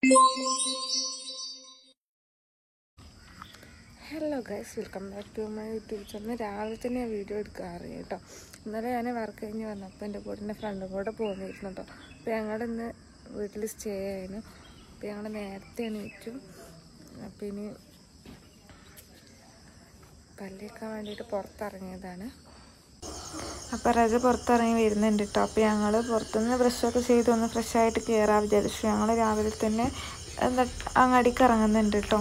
Hello guys, welcome back to my YouTube channel. രാവിലെ തന്നെ ഞാൻ വീഡിയോ എടുക്കാറ് കേട്ടോ. ഇന്നലെ ഞാൻ വർക്ക് കഴിഞ്ഞ് വന്നപ്പോൾ എൻ്റെ കൂടെ എൻ്റെ ഫ്രണ്ടും കൂടെ പോന്നിരുന്നു കേട്ടോ. അപ്പോൾ ഞങ്ങളുടെ ഇന്ന് വീട്ടിൽ സ്റ്റേ ആയിരുന്നു. അപ്പോൾ ഞങ്ങൾ നേരത്തെ എണീറ്റും. അപ്പോൾ ഇനി പല്ലേക്കാൻ വേണ്ടിയിട്ട് പുറത്തിറങ്ങിയതാണ്. അപ്പോൾ റജ പുറത്തിറങ്ങി വരുന്നുണ്ട് കേട്ടോ. അപ്പോൾ ഞങ്ങൾ പുറത്തുനിന്ന് ബ്രഷൊക്കെ ചെയ്ത് ഒന്ന് ഫ്രഷായിട്ട് കയറാൻ വിചാരിച്ചു. ഞങ്ങൾ രാവിലെ തന്നെ അങ്ങാടിക്ക് ഇറങ്ങുന്നുണ്ട് കേട്ടോ.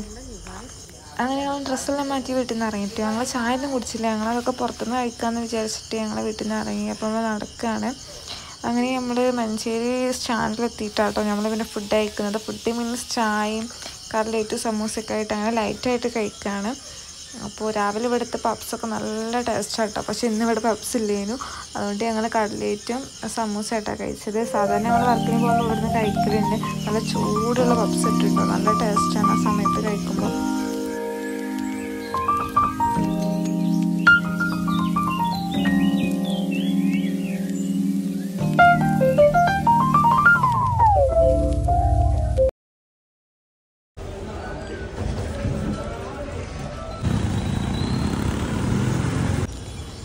അങ്ങനെ ഞങ്ങൾ ഡ്രസ്സെല്ലാം മാറ്റി വീട്ടിൽ നിന്ന് ഇറങ്ങിയിട്ട് ഞങ്ങൾ ചായ ഒന്നും കുടിച്ചില്ല. ഞങ്ങളതൊക്കെ പുറത്തുനിന്ന് കഴിക്കാമെന്ന് വിചാരിച്ചിട്ട് ഞങ്ങൾ വീട്ടിൽ നിന്ന് ഇറങ്ങി. അപ്പോൾ നമ്മൾ നടക്കുകയാണ്. അങ്ങനെ നമ്മൾ മഞ്ചേരി സ്റ്റാൻഡിലെത്തിയിട്ടാട്ടോ നമ്മൾ പിന്നെ ഫുഡ് കഴിക്കുന്നത്. ഫുഡ് മീൻസ് ചായയും കട്ലേറ്റും സമൂസയൊക്കെ ആയിട്ട് അങ്ങനെ ലൈറ്റായിട്ട് കഴിക്കുകയാണ്. അപ്പോൾ രാവിലെ ഇവിടുത്തെ പപ്സൊക്കെ നല്ല ടേസ്റ്റാട്ടോ. പക്ഷേ ഇന്ന് ഇവിടെ പപ്സ് ഇല്ലേനു. അതുകൊണ്ട് ഞങ്ങൾ കട്ലേറ്റും സമൂസയായിട്ടാണ് കഴിച്ചത്. സാധാരണ ഞങ്ങൾ വർക്കിന് പോകുമ്പോൾ ഇവിടുന്ന് കഴിക്കലുണ്ട്. നല്ല ചൂടുള്ള പപ്സ് ഇട്ടിട്ടോ, നല്ല ടേസ്റ്റാണ് ആ സമയത്ത് കഴിക്കുമ്പോൾ.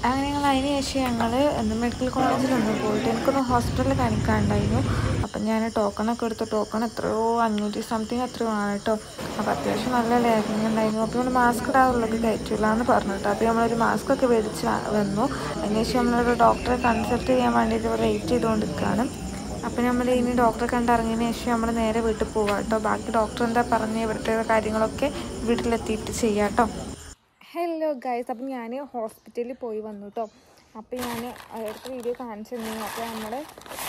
അങ്ങനെ അതിന് ശേഷം ഞങ്ങൾ മെഡിക്കൽ കോളേജിലൊന്നും പോയിട്ട് എനിക്കൊന്ന് ഹോസ്പിറ്റലിൽ കാണിക്കാനുണ്ടായിരുന്നു. അപ്പം ഞാൻ ടോക്കണൊക്കെ എടുത്തു. ടോക്കൺ എത്രയോ 500 സംതിങ് എത്രയോ ആണ് കേട്ടോ. അപ്പോൾ അത്യാവശ്യം നല്ല ലാഗിങ് ഉണ്ടായിരുന്നു. അപ്പോൾ നമ്മൾ മാസ്ക് ഇടാറുള്ളത് കയറ്റില്ല എന്ന് പറഞ്ഞിട്ടോ. അപ്പോൾ നമ്മളൊരു മാസ്ക് ഒക്കെ മേടിച്ച് വന്നു. അതിന് ശേഷം നമ്മളൊരു ഡോക്ടറെ കൺസൾട്ട് ചെയ്യാൻ വേണ്ടിയിട്ട് വെയിറ്റ് ചെയ്തുകൊണ്ടിരിക്കുകയാണ്. അപ്പോൾ നമ്മൾ ഇനി ഡോക്ടറെ കണ്ടിറങ്ങിയതിന് ശേഷം നമ്മൾ നേരെ വീട്ടിൽ പോകാം കേട്ടോ. ബാക്കി ഡോക്ടർ എന്താ പറഞ്ഞ് ഇവിടുത്തെ കാര്യങ്ങളൊക്കെ വീട്ടിലെത്തിയിട്ട് ചെയ്യാം കേട്ടോ. ഹലോ ഗൈസ്, അപ്പം ഞാൻ ഹോസ്പിറ്റലിൽ പോയി വന്നു കേട്ടോ. അപ്പോൾ ഞാൻ അടുത്ത വീഡിയോ കാണിച്ചു തന്നു. അപ്പോൾ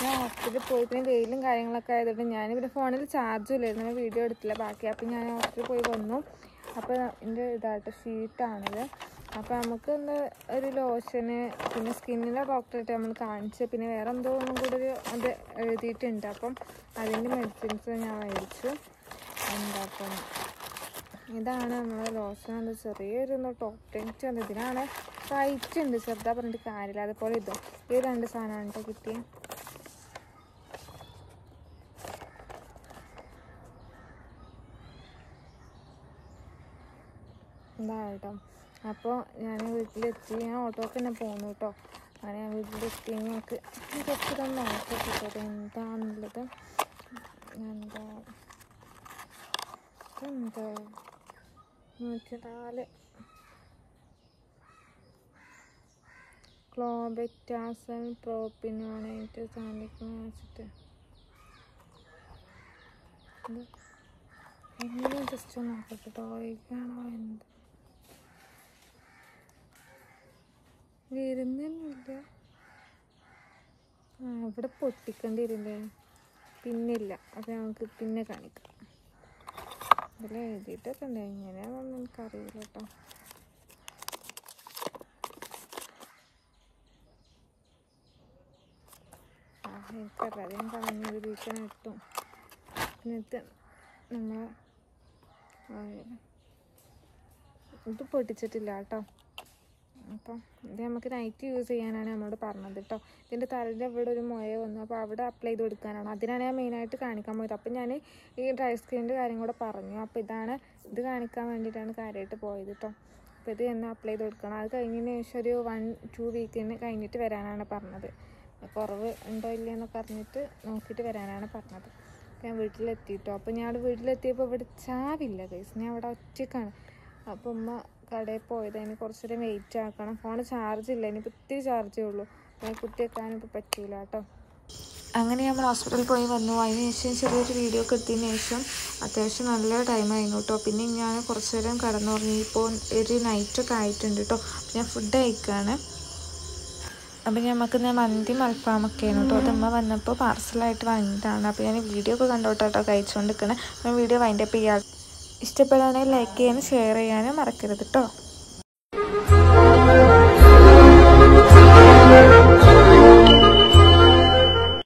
ഞാൻ ഹോസ്പിറ്റലിൽ പോയി പിന്നെ വെയിലും കാര്യങ്ങളൊക്കെ ആയതുകൊണ്ട് ഞാനിവിടെ ഫോണിൽ ചാർജും ഇല്ലായിരുന്നു, ഞാൻ വീഡിയോ എടുത്തില്ല ബാക്കി. അപ്പോൾ ഞാൻ ഹോസ്പിറ്റലിൽ പോയി വന്നു. അപ്പോൾ എൻ്റെ ഇതായിട്ട് ഷീറ്റാണിത്. അപ്പോൾ നമുക്ക് ഒരു ലോഷന് പിന്നെ സ്കിന്നിലെ ഡോക്ടറായിട്ട് നമ്മൾ കാണിച്ച് പിന്നെ വേറെ എന്തോ ഒന്നും കൂടെ അത് എഴുതിയിട്ടുണ്ട്. അപ്പം അതിൻ്റെ മെഡിസിൻസ് ഞാൻ മേടിച്ചു. അപ്പം ഇതാണ് നമ്മളെ ലോഷൻ. അത് ചെറിയൊരു ടോക്ടേറ്റ് ഉണ്ട്. ഇതിനാണ് റൈറ്റ് ഉണ്ട്, ചെറുതാ പറഞ്ഞിട്ട് കാര്യമില്ല. അതുപോലെ ഈ 2 സാധനമാണ് കേട്ടോ കിട്ടിയത്. ഇതാ കേട്ടോ. അപ്പോൾ ഞാൻ വീട്ടിലെത്തി. ഞാൻ ഓട്ടോക്ക് തന്നെ പോന്നു കേട്ടോ. അങ്ങനെ ഞാൻ വീട്ടിലെത്തി. ഞങ്ങൾക്ക് കുറച്ചൊന്ന് നോക്കിയിട്ട് എന്താണുള്ളത്. എന്താ 104 ക്ലോബെറ്റാസൽ പ്രോപ്പിനോണേറ്റ് സാൻഡിക് ആസിഡ്. എങ്ങനെ ജസ്റ്റ് നോക്കട്ടെ കേട്ടോ. ഇതാണോ എന്ത് വരുന്നില്ല. ഇവിടെ പൊട്ടിക്കേണ്ടി വരില്ലേ? പിന്നില്ല. അപ്പം നമുക്ക് പിന്നെ കാണിക്കാം. ഇതിൽ എഴുതിയിട്ടൊക്കെ ഉണ്ട്. എങ്ങനെയാണെന്നൊന്നും എനിക്കറിയില്ല കേട്ടോ. എനിക്കറിയാം, ഞാൻ കളഞ്ഞൊരു വീക്കാൻ കിട്ടും. എന്നിട്ട് നമ്മൾ ഇത് പൊട്ടിച്ചിട്ടില്ല കേട്ടോ. അപ്പം ഇത് നമുക്ക് നൈറ്റ് യൂസ് ചെയ്യാനാണ് നമ്മളോട് പറഞ്ഞത് കേട്ടോ. ഇതിൻ്റെ തലൻ്റെ ഇവിടെ ഒരു മുഴ വന്നു. അപ്പോൾ അവിടെ അപ്ലൈ ചെയ്ത് കൊടുക്കാനാണ്. അതിനാണ് ഞാൻ മെയിനായിട്ട് കാണിക്കാൻ പോയത്. അപ്പം ഞാൻ ഈ ഡ്രൈ സ്കിന്നിൻ്റെ കാര്യം കൂടെ പറഞ്ഞു. അപ്പോൾ ഇത് കാണിക്കാൻ വേണ്ടിയിട്ടാണ് കാര്യമായിട്ട് പോയത് കേട്ടോ. അപ്പോൾ ഇത് എന്ന് അപ്ലൈ ചെയ്ത് കൊടുക്കണം. അത് കഴിഞ്ഞതിന് ശേഷം ഒരു 1-2 വീക്കിന് കഴിഞ്ഞിട്ട് വരാനാണ് പറഞ്ഞത്. കുറവ് ഉണ്ടോ ഇല്ലയെന്നൊക്കെ അറിഞ്ഞിട്ട് നോക്കിയിട്ട് വരാനാണ് പറഞ്ഞത്. ഞാൻ വീട്ടിലെത്തിയിട്ടോ. അപ്പോൾ ഞാൻ വീട്ടിലെത്തിയപ്പോൾ ഇവിടെ ചാവില്ല ഗൈസ്. ഞാൻ അവിടെ ഒറ്റയ്ക്കാണ്. അപ്പോൾ ഉമ്മ കടയിൽ പോയത്. അതിന് കുറച്ച് നേരം വെയിറ്റ് ആക്കണം. ഫോൺ ചാർജ് ഇല്ല, ഇനിയിപ്പോൾ ഇത്തിരി ചാർജേ ഉള്ളൂ. അപ്പോൾ കുത്തി വെക്കാനും ഇപ്പോൾ പറ്റൂല കേട്ടോ. അങ്ങനെ നമ്മൾ ഹോസ്പിറ്റലിൽ പോയി വന്നു. അതിന് ശേഷം ചെറിയൊരു വീഡിയോ ഒക്കെ എടുത്തതിന് ശേഷം അത്യാവശ്യം നല്ല ടൈമായിരുന്നു കേട്ടോ. പിന്നെ ഞാൻ കുറച്ച് നേരം കിടന്നുറങ്ങി. ഇപ്പോൾ ഒരു നൈറ്റൊക്കെ ആയിട്ടുണ്ട് കേട്ടോ. ഞാൻ ഫുഡ് കഴിക്കുകയാണ്. അപ്പം നമുക്ക് മന്തിയും അൽഫാമൊക്കെയാണ് കേട്ടോ. അത് ഉമ്മ വന്നപ്പോൾ പാർസലായിട്ട് വാങ്ങിയതാണ്. അപ്പോൾ ഞാൻ വീഡിയോ ഒക്കെ കണ്ടോട്ടോ കഴിച്ചുകൊണ്ടിരിക്കണം. ഞാൻ വീഡിയോ വൈൻഡപ്പ് ചെയ്യാം. ഇഷ്ടപ്പെടുകയാണെങ്കിൽ ലൈക്ക് ചെയ്യാനും ഷെയർ ചെയ്യാനും മറക്കരുത് കേട്ടോ.